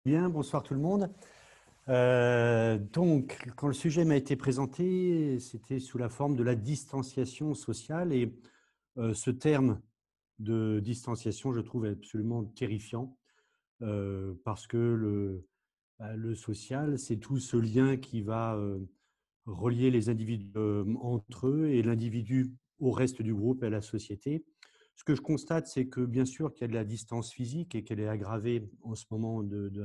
Bien, bonsoir tout le monde. Donc, quand le sujet m'a été présenté, c'était sous la forme de la distanciation sociale et ce terme de distanciation, je trouve absolument terrifiant parce que le social, c'est tout ce lien qui va relier les individus entre eux et l'individu au reste du groupe et à la société. Ce que je constate, c'est que bien sûr qu'il y a de la distance physique et qu'elle est aggravée en ce moment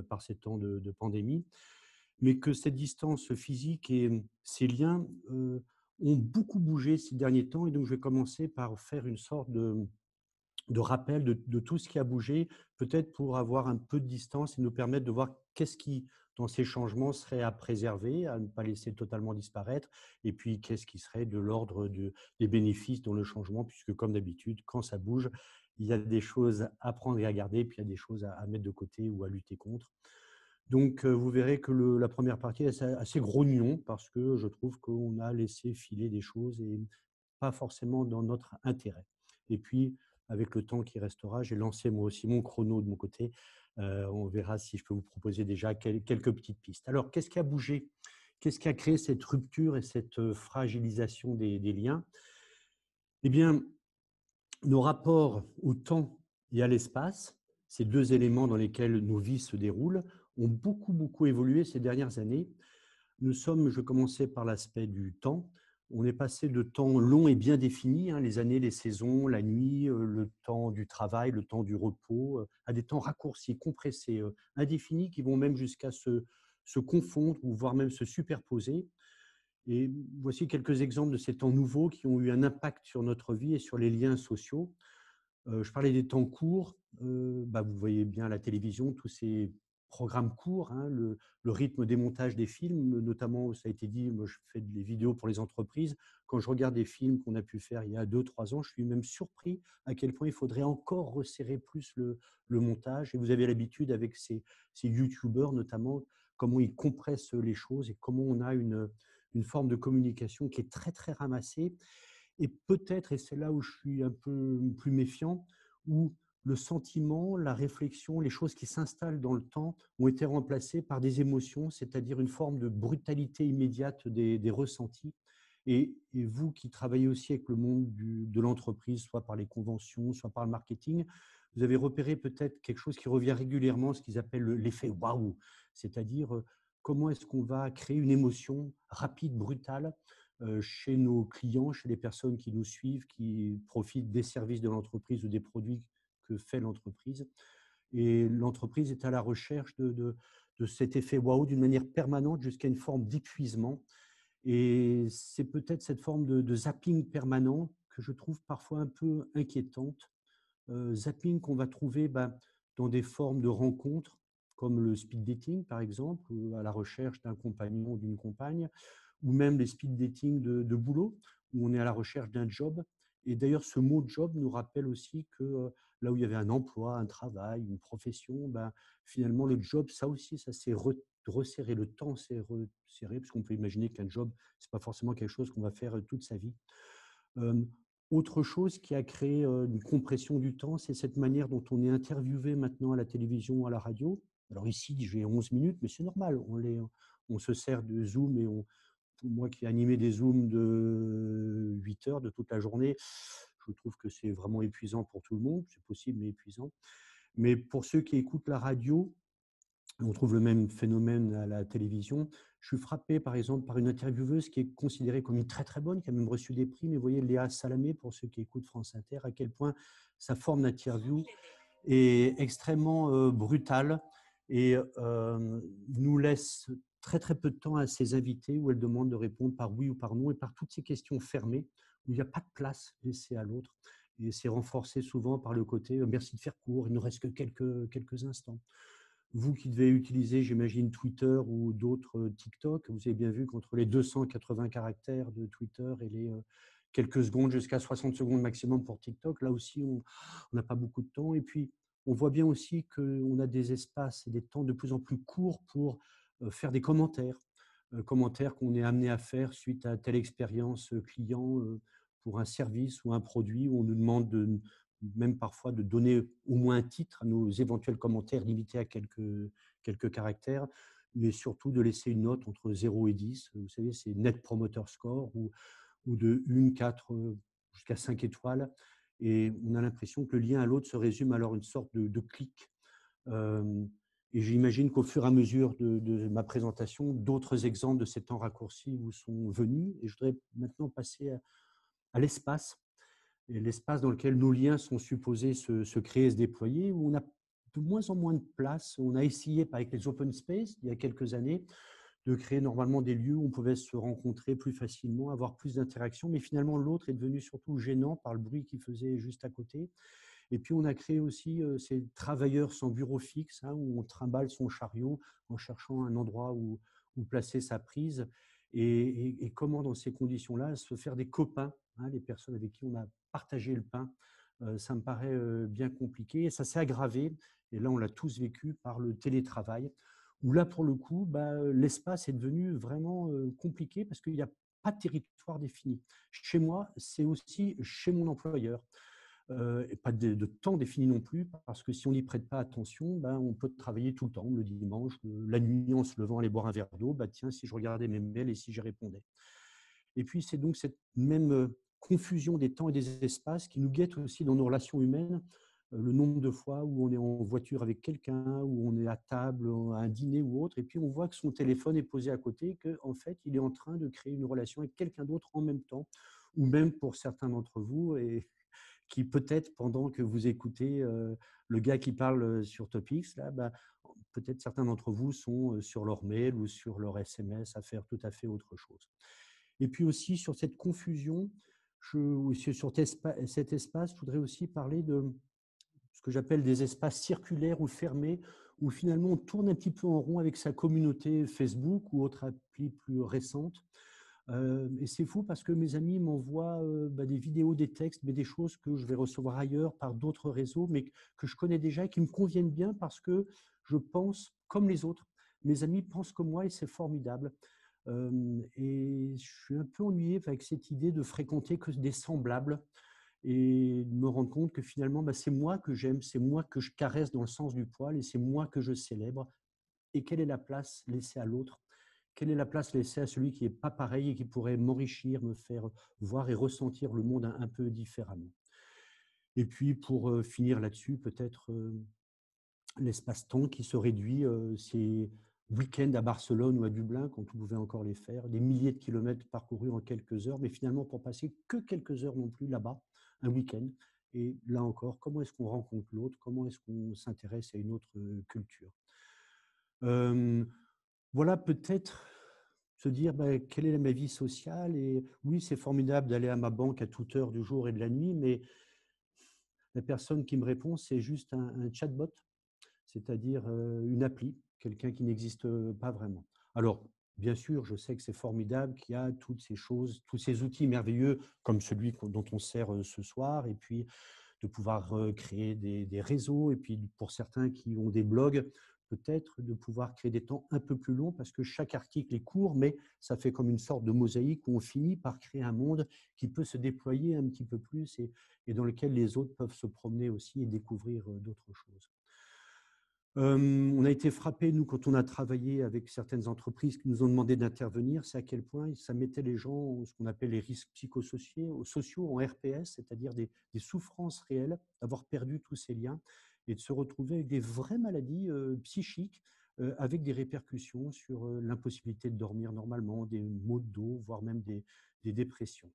par ces temps de pandémie, mais que cette distance physique et ces liens ont beaucoup bougé ces derniers temps. Et donc, je vais commencer par faire une sorte de rappel de tout ce qui a bougé, peut-être pour avoir un peu de distance et nous permettre de voir qu'est-ce qui, dans ces changements, serait à préserver, à ne pas laisser totalement disparaître, et puis qu'est-ce qui serait de l'ordre des bénéfices dans le changement, puisque comme d'habitude, quand ça bouge, il y a des choses à prendre et à garder, puis il y a des choses à mettre de côté ou à lutter contre. Donc, vous verrez que la première partie est assez grognon, parce que je trouve qu'on a laissé filer des choses et pas forcément dans notre intérêt. Et puis, avec le temps qui restera, j'ai lancé moi aussi mon chrono de mon côté. On verra si je peux vous proposer déjà quelques petites pistes. Alors, qu'est-ce qui a bougé? Qu'est-ce qui a créé cette rupture et cette fragilisation des liens? Eh bien, nos rapports au temps et à l'espace, ces deux éléments dans lesquels nos vies se déroulent, ont beaucoup, beaucoup évolué ces dernières années. Je commençais par l'aspect du temps. On est passé de temps longs et bien définis, les années, les saisons, la nuit, le temps du travail, le temps du repos, à des temps raccourcis, compressés, indéfinis, qui vont même jusqu'à se confondre ou voire même se superposer. Et voici quelques exemples de ces temps nouveaux qui ont eu un impact sur notre vie et sur les liens sociaux. Je parlais des temps courts. Vous voyez bien à la télévision tous ces programmes courts, le rythme des montages des films, notamment, ça a été dit, moi je fais des vidéos pour les entreprises. Quand je regarde des films qu'on a pu faire il y a 2, 3 ans, je suis même surpris à quel point il faudrait encore resserrer plus le montage. Et vous avez l'habitude avec ces YouTubeurs notamment, comment ils compressent les choses et comment on a une forme de communication qui est très très ramassée. Et peut-être, et c'est là où je suis un peu plus méfiant, où le sentiment, la réflexion, les choses qui s'installent dans le temps ont été remplacées par des émotions, c'est-à-dire une forme de brutalité immédiate des ressentis. Et vous qui travaillez aussi avec le monde de l'entreprise, soit par les conventions, soit par le marketing, vous avez repéré peut-être quelque chose qui revient régulièrement, ce qu'ils appellent l'effet waouh, c'est-à-dire comment est-ce qu'on va créer une émotion rapide, brutale, chez nos clients, chez les personnes qui nous suivent, qui profitent des services de l'entreprise ou des produits que fait l'entreprise. Et l'entreprise est à la recherche de cet effet waouh d'une manière permanente jusqu'à une forme d'épuisement. Et c'est peut-être cette forme de zapping permanent que je trouve parfois un peu inquiétante. Zapping qu'on va trouver dans des formes de rencontres, comme le speed dating par exemple, à la recherche d'un compagnon ou d'une compagne, ou même les speed dating de boulot, où on est à la recherche d'un job. Et d'ailleurs, ce mot job nous rappelle aussi que là où il y avait un emploi, un travail, une profession, finalement, le job, ça aussi, ça s'est resserré. Le temps s'est resserré, parce qu'on peut imaginer qu'un job, ce n'est pas forcément quelque chose qu'on va faire toute sa vie. Euh, Autre chose qui a créé une compression du temps, c'est cette manière dont on est interviewé maintenant à la télévision ou à la radio. Alors ici, j'ai 11 minutes, mais c'est normal. On se sert de Zoom et moi qui ai animé des Zooms de 8 heures de toute la journée, je trouve que c'est vraiment épuisant pour tout le monde. C'est possible, mais épuisant. Mais pour ceux qui écoutent la radio, on trouve le même phénomène à la télévision. Je suis frappé, par exemple, par une intervieweuse qui est considérée comme une très très bonne, qui a même reçu des prix. Mais vous voyez, Léa Salamé, pour ceux qui écoutent France Inter, à quel point sa forme d'interview est extrêmement brutale et nous laisse très très peu de temps à ses invités où elle demande de répondre par oui ou par non et par toutes ces questions fermées où il n'y a pas de place laissée à l'autre. Et c'est renforcé souvent par le côté merci de faire court, il ne reste que quelques instants. Vous qui devez utiliser, j'imagine, Twitter ou d'autres TikTok, vous avez bien vu qu'entre les 280 caractères de Twitter et les quelques secondes jusqu'à 60 secondes maximum pour TikTok, là aussi, on n'a pas beaucoup de temps. Et puis, on voit bien aussi qu'on a des espaces et des temps de plus en plus courts pour faire des commentaires qu'on est amené à faire suite à telle expérience client pour un service ou un produit où on nous demande même parfois de donner au moins un titre à nos éventuels commentaires limités à quelques caractères, mais surtout de laisser une note entre 0 et 10. Vous savez, c'est Net Promoter Score ou de 1, 4 jusqu'à 5 étoiles. Et on a l'impression que le lien à l'autre se résume alors une sorte de clic. Euh, et j'imagine qu'au fur et à mesure de ma présentation, d'autres exemples de ces temps raccourcis vous sont venus. Et je voudrais maintenant passer à l'espace, et l'espace dans lequel nos liens sont supposés se créer et se déployer, où on a de moins en moins de place. On a essayé, avec les open space, il y a quelques années, de créer normalement des lieux où on pouvait se rencontrer plus facilement, avoir plus d'interactions, mais finalement l'autre est devenu surtout gênant par le bruit qu'il faisait juste à côté. Et puis on a créé aussi ces travailleurs sans bureau fixe, hein, où on trimballe son chariot en cherchant un endroit où placer sa prise. Et comment dans ces conditions-là se faire des copains, hein, les personnes avec qui on a partagé le pain, ça me paraît bien compliqué. Et ça s'est aggravé, et là on l'a tous vécu, par le télétravail, où là pour le coup, l'espace est devenu vraiment compliqué parce qu'il n'y a pas de territoire défini. Chez moi, c'est aussi chez mon employeur. Et pas de temps défini non plus, parce que si on n'y prête pas attention, on peut travailler tout le temps, le dimanche, la nuit en se levant, aller boire un verre d'eau, tiens, si je regardais mes mails et si j'y répondais. Et puis c'est donc cette même confusion des temps et des espaces qui nous guette aussi dans nos relations humaines. Le nombre de fois où on est en voiture avec quelqu'un, où on est à table, à un dîner ou autre, et puis on voit que son téléphone est posé à côté, qu'en fait, il est en train de créer une relation avec quelqu'un d'autre en même temps, ou même pour certains d'entre vous, et qui peut-être, pendant que vous écoutez le gars qui parle sur Topics, là, peut-être certains d'entre vous sont sur leur mail ou sur leur SMS à faire tout à fait autre chose. Et puis aussi, sur cette confusion, sur cet espace, je voudrais aussi parler de ce que j'appelle des espaces circulaires ou fermés, où finalement on tourne un petit peu en rond avec sa communauté Facebook ou autre appli plus récente. Et c'est fou parce que mes amis m'envoient des vidéos, des textes, mais des choses que je vais recevoir ailleurs par d'autres réseaux, mais que je connais déjà et qui me conviennent bien parce que je pense comme les autres. Mes amis pensent comme moi et c'est formidable. Et je suis un peu ennuyé avec cette idée de fréquenter que des semblables et de me rendre compte que finalement, c'est moi que j'aime, c'est moi que je caresse dans le sens du poil et c'est moi que je célèbre. Et quelle est la place laissée à l'autre? Quelle est la place laissée à celui qui n'est pas pareil et qui pourrait m'enrichir, me faire voir et ressentir le monde un peu différemment? Et puis, pour finir là-dessus, peut-être l'espace-temps qui se réduit, ces week-ends à Barcelone ou à Dublin, quand on pouvait encore les faire, des milliers de kilomètres parcourus en quelques heures, mais finalement pour passer que quelques heures non plus là-bas, un week-end. Et là encore, comment est-ce qu'on rencontre l'autre? Comment est-ce qu'on s'intéresse à une autre culture? Euh, Voilà, peut-être se dire quelle est ma vie sociale. Et oui, c'est formidable d'aller à ma banque à toute heure du jour et de la nuit, mais la personne qui me répond, c'est juste un chatbot, c'est-à-dire une appli, quelqu'un qui n'existe pas vraiment. Alors, bien sûr, je sais que c'est formidable qu'il y a toutes ces choses, tous ces outils merveilleux comme celui dont on sert ce soir, et puis de pouvoir créer des réseaux, et puis pour certains qui ont des blogs, peut-être de pouvoir créer des temps un peu plus longs, parce que chaque article est court, mais ça fait comme une sorte de mosaïque où on finit par créer un monde qui peut se déployer un petit peu plus et dans lequel les autres peuvent se promener aussi et découvrir d'autres choses. On a été frappés, nous, quand on a travaillé avec certaines entreprises qui nous ont demandé d'intervenir, c'est à quel point ça mettait les gens, ce qu'on appelle les risques psychosociaux en RPS, c'est-à-dire des souffrances réelles, d'avoir perdu tous ces liens et de se retrouver avec des vraies maladies psychiques avec des répercussions sur l'impossibilité de dormir normalement, des maux de dos, voire même des dépressions.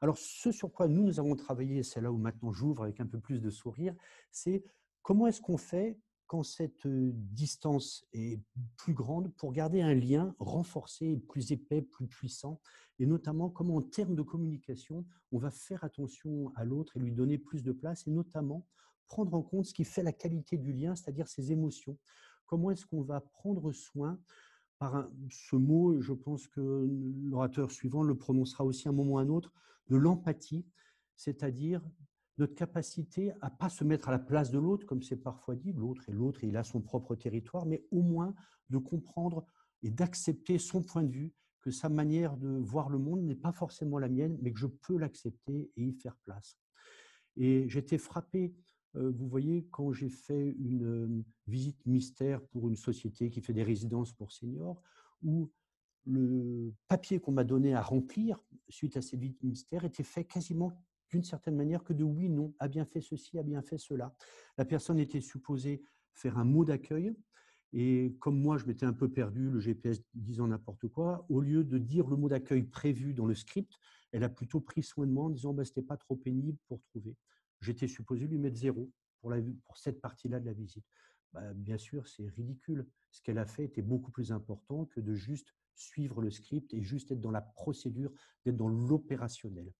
Alors, ce sur quoi nous avons travaillé, c'est là où maintenant j'ouvre avec un peu plus de sourire, c'est comment est-ce qu'on fait quand cette distance est plus grande pour garder un lien renforcé, plus épais, plus puissant, et notamment comment en termes de communication, on va faire attention à l'autre et lui donner plus de place, et notamment prendre en compte ce qui fait la qualité du lien, c'est-à-dire ses émotions. Comment est-ce qu'on va prendre soin ce mot, je pense que l'orateur suivant le prononcera aussi à un moment ou à un autre, de l'empathie, c'est-à-dire notre capacité à ne pas se mettre à la place de l'autre, comme c'est parfois dit, l'autre est l'autre et il a son propre territoire, mais au moins de comprendre et d'accepter son point de vue, que sa manière de voir le monde n'est pas forcément la mienne, mais que je peux l'accepter et y faire place. Et j'étais frappé, vous voyez, quand j'ai fait une visite mystère pour une société qui fait des résidences pour seniors, où le papier qu'on m'a donné à remplir suite à cette visite mystère était fait quasiment d'une certaine manière que de oui, non, a bien fait ceci, a bien fait cela. La personne était supposée faire un mot d'accueil et comme moi, je m'étais un peu perdu, le GPS disant n'importe quoi, au lieu de dire le mot d'accueil prévu dans le script, elle a plutôt pris soin de moi en disant bah, c'était pas trop pénible pour trouver. J'étais supposé lui mettre 0 pour cette partie-là de la visite. Bah, bien sûr, c'est ridicule. Ce qu'elle a fait était beaucoup plus important que de juste suivre le script et juste être dans la procédure, d'être dans l'opérationnel.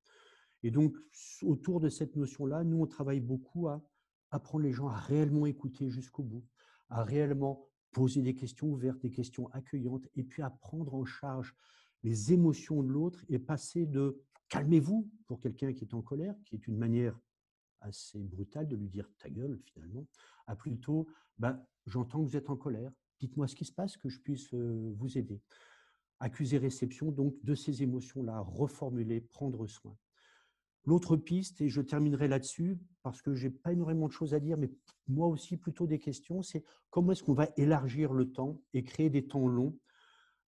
Et donc, autour de cette notion-là, nous, on travaille beaucoup à apprendre les gens à réellement écouter jusqu'au bout, à réellement poser des questions ouvertes, des questions accueillantes, et puis à prendre en charge les émotions de l'autre et passer de calmez-vous pour quelqu'un qui est en colère, qui est une manière assez brutale de lui dire ta gueule finalement, à plutôt bah, j'entends que vous êtes en colère, dites-moi ce qui se passe, que je puisse vous aider. Accuser-réception, donc de ces émotions-là, reformuler, prendre soin. L'autre piste, et je terminerai là-dessus, parce que je n'ai pas énormément de choses à dire, mais moi aussi plutôt des questions, c'est comment est-ce qu'on va élargir le temps et créer des temps longs.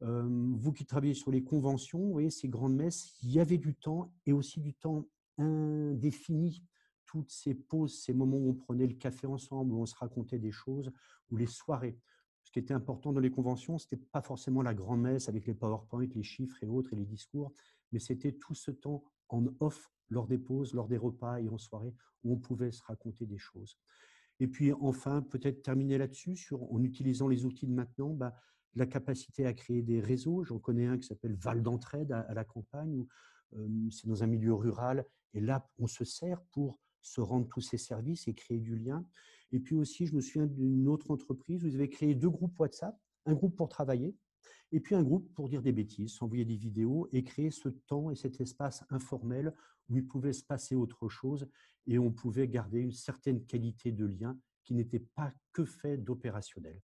Vous qui travaillez sur les conventions, vous voyez, ces grandes messes, il y avait du temps et aussi du temps indéfini. Toutes ces pauses, ces moments où on prenait le café ensemble, où on se racontait des choses, ou les soirées. Ce qui était important dans les conventions, ce n'était pas forcément la grande messe avec les PowerPoint, les chiffres et autres, et les discours, mais c'était tout ce temps en off, lors des pauses, lors des repas et en soirée, où on pouvait se raconter des choses. Et puis enfin, peut-être terminer là-dessus, en utilisant les outils de maintenant, bah, la capacité à créer des réseaux. J'en connais un qui s'appelle Val d'Entraide à la campagne, où c'est dans un milieu rural, et là, on se sert pour se rendre tous ces services et créer du lien. Et puis aussi, je me souviens d'une autre entreprise où ils avaient créé 2 groupes WhatsApp, un groupe pour travailler, et puis un groupe pour dire des bêtises, s'envoyer des vidéos et créer ce temps et cet espace informel où il pouvait se passer autre chose et on pouvait garder une certaine qualité de lien qui n'était pas que fait d'opérationnel.